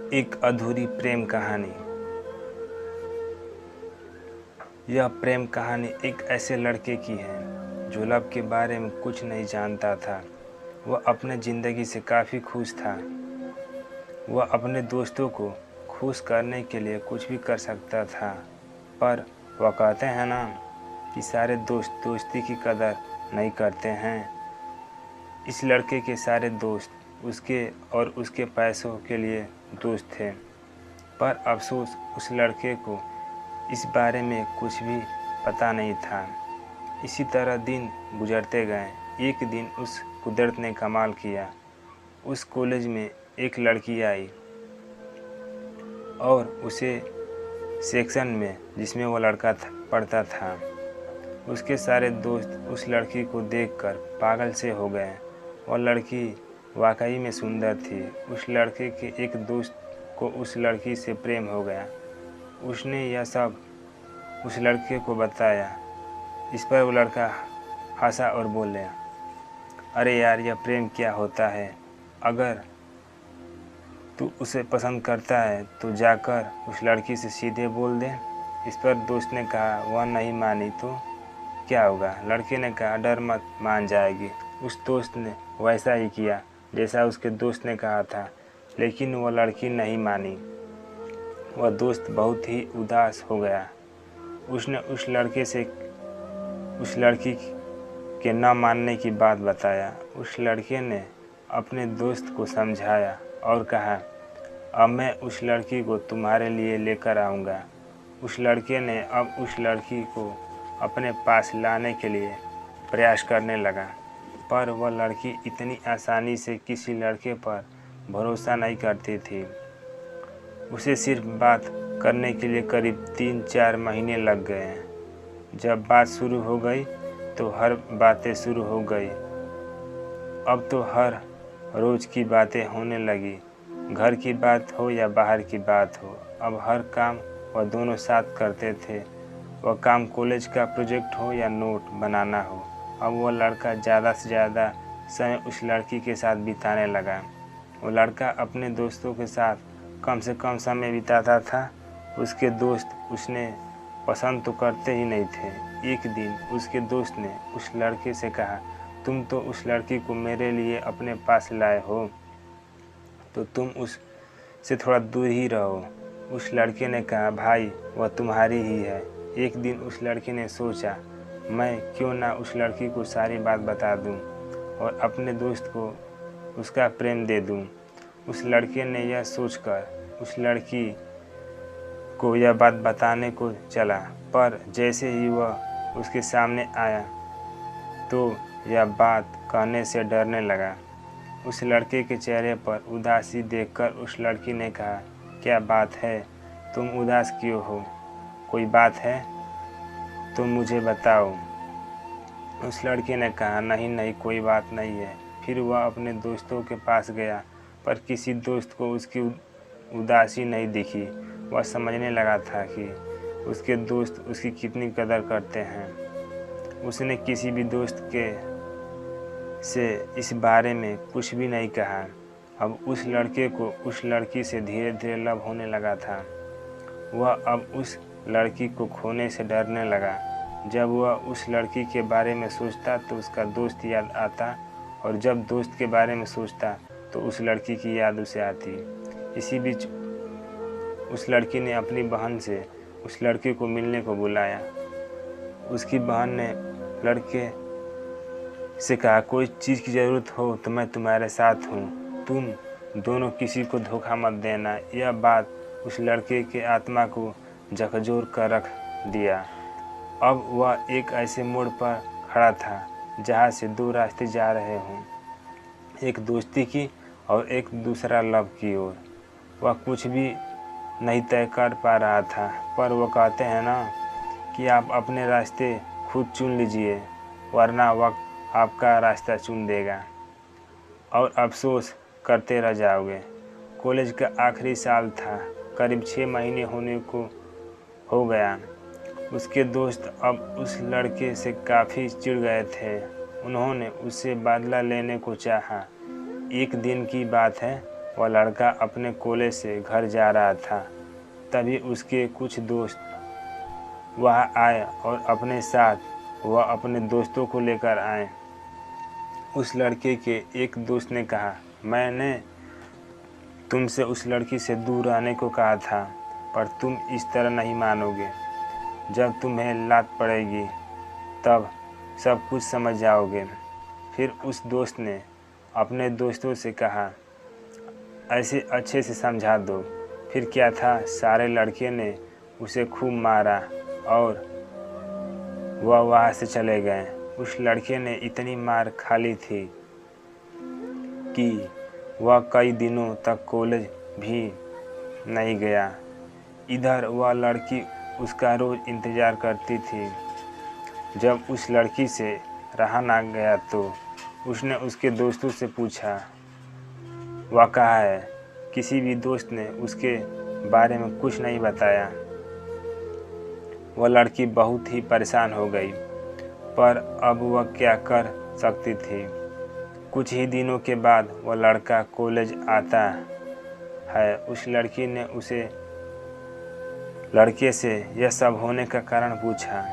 एक अधूरी प्रेम कहानी। यह प्रेम कहानी एक ऐसे लड़के की है जो लव के बारे में कुछ नहीं जानता था। वह अपने ज़िंदगी से काफ़ी खुश था। वह अपने दोस्तों को खुश करने के लिए कुछ भी कर सकता था, पर वह कहते हैं ना कि सारे दोस्त दोस्ती की कदर नहीं करते हैं। इस लड़के के सारे दोस्त उसके और उसके पैसों के लिए दोस्त थे, पर अफसोस उस लड़के को इस बारे में कुछ भी पता नहीं था। इसी तरह दिन गुजरते गए। एक दिन उस कुदरत ने कमाल किया। उस कॉलेज में एक लड़की आई और उसे सेक्शन में जिसमें वो लड़का पढ़ता था, उसके सारे दोस्त उस लड़की को देखकर पागल से हो गए। वह लड़की वाकई में सुंदर थी। उस लड़के के एक दोस्त को उस लड़की से प्रेम हो गया। उसने यह सब उस लड़के को बताया। इस पर वो लड़का हंसा और बोले, अरे यार, यह प्रेम क्या होता है? अगर तू उसे पसंद करता है तो जाकर उस लड़की से सीधे बोल दे। इस पर दोस्त ने कहा, वह नहीं मानी तो क्या होगा? लड़के ने कहा, डर मत, मान जाएगी। उस दोस्त ने वैसा ही किया जैसा उसके दोस्त ने कहा था, लेकिन वह लड़की नहीं मानी। वह दोस्त बहुत ही उदास हो गया। उसने उस लड़के से उस लड़की के न मानने की बात बताया। उस लड़के ने अपने दोस्त को समझाया और कहा, अब मैं उस लड़की को तुम्हारे लिए लेकर आऊँगा। उस लड़के ने अब उस लड़की को अपने पास लाने के लिए प्रयास करने लगा, पर वह लड़की इतनी आसानी से किसी लड़के पर भरोसा नहीं करती थी। उसे सिर्फ बात करने के लिए करीब 3-4 महीने लग गए। जब बात शुरू हो गई तो हर बातें शुरू हो गई। अब तो हर रोज़ की बातें होने लगी। घर की बात हो या बाहर की बात हो, अब हर काम वह दोनों साथ करते थे। वह काम कॉलेज का प्रोजेक्ट हो या नोट बनाना हो, अब वह लड़का ज़्यादा से ज़्यादा समय उस लड़की के साथ बिताने लगा। वो लड़का अपने दोस्तों के साथ कम से कम समय बिताता था। उसके दोस्त उसने पसंद तो करते ही नहीं थे। एक दिन उसके दोस्त ने उस लड़के से कहा, तुम तो उस लड़की को मेरे लिए अपने पास लाए हो, तो तुम उससे थोड़ा दूर ही रहो। उस लड़के ने कहा, भाई, वह तुम्हारी ही है। एक दिन उस लड़के ने सोचा, मैं क्यों ना उस लड़की को सारी बात बता दूं और अपने दोस्त को उसका प्रेम दे दूं। उस लड़के ने यह सोचकर उस लड़की को यह बात बताने को चला, पर जैसे ही वह उसके सामने आया तो यह बात कहने से डरने लगा। उस लड़के के चेहरे पर उदासी देखकर उस लड़की ने कहा, क्या बात है? तुम उदास क्यों हो? कोई बात है तो मुझे बताओ। उस लड़के ने कहा, नहीं नहीं, कोई बात नहीं है। फिर वह अपने दोस्तों के पास गया, पर किसी दोस्त को उसकी उदासी नहीं दिखी। वह समझने लगा था कि उसके दोस्त उसकी कितनी कदर करते हैं। उसने किसी भी दोस्त से इस बारे में कुछ भी नहीं कहा। अब उस लड़के को उस लड़की से धीरे धीरे लव होने लगा था। वह अब उस लड़की को खोने से डरने लगा। जब वह उस लड़की के बारे में सोचता तो उसका दोस्त याद आता, और जब दोस्त के बारे में सोचता तो उस लड़की की याद उसे आती। इसी बीच उस लड़की ने अपनी बहन से उस लड़के को मिलने को बुलाया। उसकी बहन ने लड़के से कहा, कोई चीज़ की ज़रूरत हो तो मैं तुम्हारे साथ हूँ, तुम दोनों किसी को धोखा मत देना। यह बात उस लड़के के आत्मा को झकझोर कर रख दिया। अब वह एक ऐसे मोड़ पर खड़ा था जहाँ से दो रास्ते जा रहे हों, एक दोस्ती की और एक दूसरा लव की ओर। वह कुछ भी नहीं तय कर पा रहा था, पर वो कहते हैं ना कि आप अपने रास्ते खुद चुन लीजिए, वरना वक्त आपका रास्ता चुन देगा और अफसोस करते रह जाओगे। कॉलेज का आखिरी साल था, करीब 6 महीने होने को हो गया। उसके दोस्त अब उस लड़के से काफ़ी चिढ़ गए थे। उन्होंने उससे बदला लेने को चाहा। एक दिन की बात है, वह लड़का अपने कॉलेज से घर जा रहा था, तभी उसके कुछ दोस्त वहाँ आए और अपने साथ वह अपने दोस्तों को लेकर आए। उस लड़के के एक दोस्त ने कहा, मैंने तुमसे उस लड़की से दूर रहने को कहा था, पर तुम इस तरह नहीं मानोगे। जब तुम्हें लात पड़ेगी तब सब कुछ समझ जाओगे। फिर उस दोस्त ने अपने दोस्तों से कहा, ऐसे अच्छे से समझा दो। फिर क्या था, सारे लड़के ने उसे खूब मारा और वह वहाँ से चले गए। उस लड़के ने इतनी मार खा ली थी कि वह कई दिनों तक कॉलेज भी नहीं गया। इधर वह लड़की उसका रोज़ इंतज़ार करती थी। जब उस लड़की से रहा ना गया तो उसने उसके दोस्तों से पूछा, वह कहाँ है। किसी भी दोस्त ने उसके बारे में कुछ नहीं बताया। वह लड़की बहुत ही परेशान हो गई, पर अब वह क्या कर सकती थी। कुछ ही दिनों के बाद वह लड़का कॉलेज आता है। उस लड़की ने उसे लड़के से यह सब होने का कारण पूछा।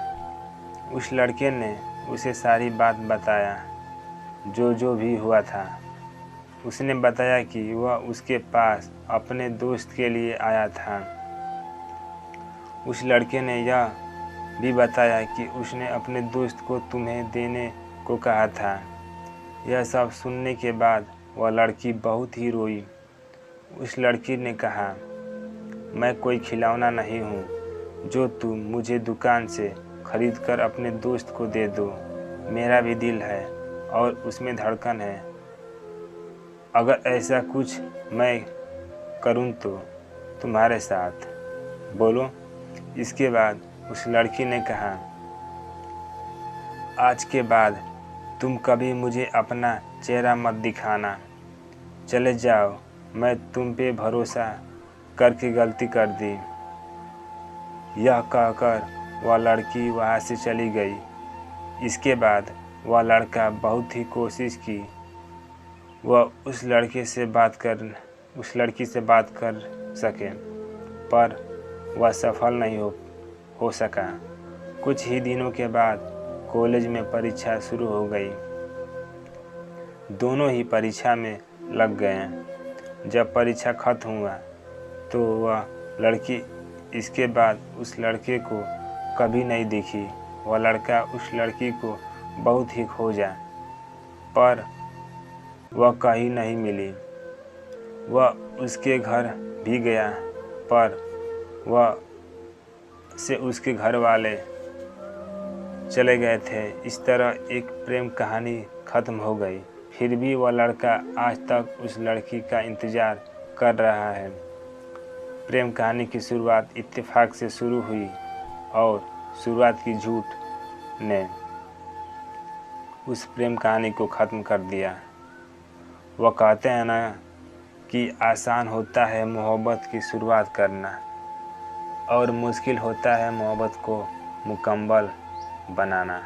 उस लड़के ने उसे सारी बात बताया, जो भी हुआ था। उसने बताया कि वह उसके पास अपने दोस्त के लिए आया था। उस लड़के ने यह भी बताया कि उसने अपने दोस्त को तुम्हें देने को कहा था। यह सब सुनने के बाद वह लड़की बहुत ही रोई। उस लड़की ने कहा, मैं कोई खिलौना नहीं हूँ जो तुम मुझे दुकान से खरीद कर अपने दोस्त को दे दो। मेरा भी दिल है और उसमें धड़कन है। अगर ऐसा कुछ मैं करूँ तो तुम्हारे साथ बोलो। इसके बाद उस लड़की ने कहा, आज के बाद तुम कभी मुझे अपना चेहरा मत दिखाना। चले जाओ, मैं तुम पे भरोसा करके गलती कर दी। यह कहकर वह लड़की वहाँ से चली गई। इसके बाद वह लड़का बहुत ही कोशिश की वह उस लड़की से बात कर सके, पर वह सफल नहीं हो सका। कुछ ही दिनों के बाद कॉलेज में परीक्षा शुरू हो गई। दोनों ही परीक्षा में लग गए। जब परीक्षा खत्म हुआ तो वह लड़की इसके बाद उस लड़के को कभी नहीं दिखी। वह लड़का उस लड़की को बहुत ही खोजा, पर वह कहीं नहीं मिली। वह उसके घर भी गया, पर वह से उसके घर वाले चले गए थे। इस तरह एक प्रेम कहानी ख़त्म हो गई। फिर भी वह लड़का आज तक उस लड़की का इंतज़ार कर रहा है। प्रेम कहानी की शुरुआत इत्तेफाक से शुरू हुई और शुरुआत की झूठ ने उस प्रेम कहानी को ख़त्म कर दिया। वह कहते हैं ना कि आसान होता है मोहब्बत की शुरुआत करना और मुश्किल होता है मोहब्बत को मुकम्मल बनाना।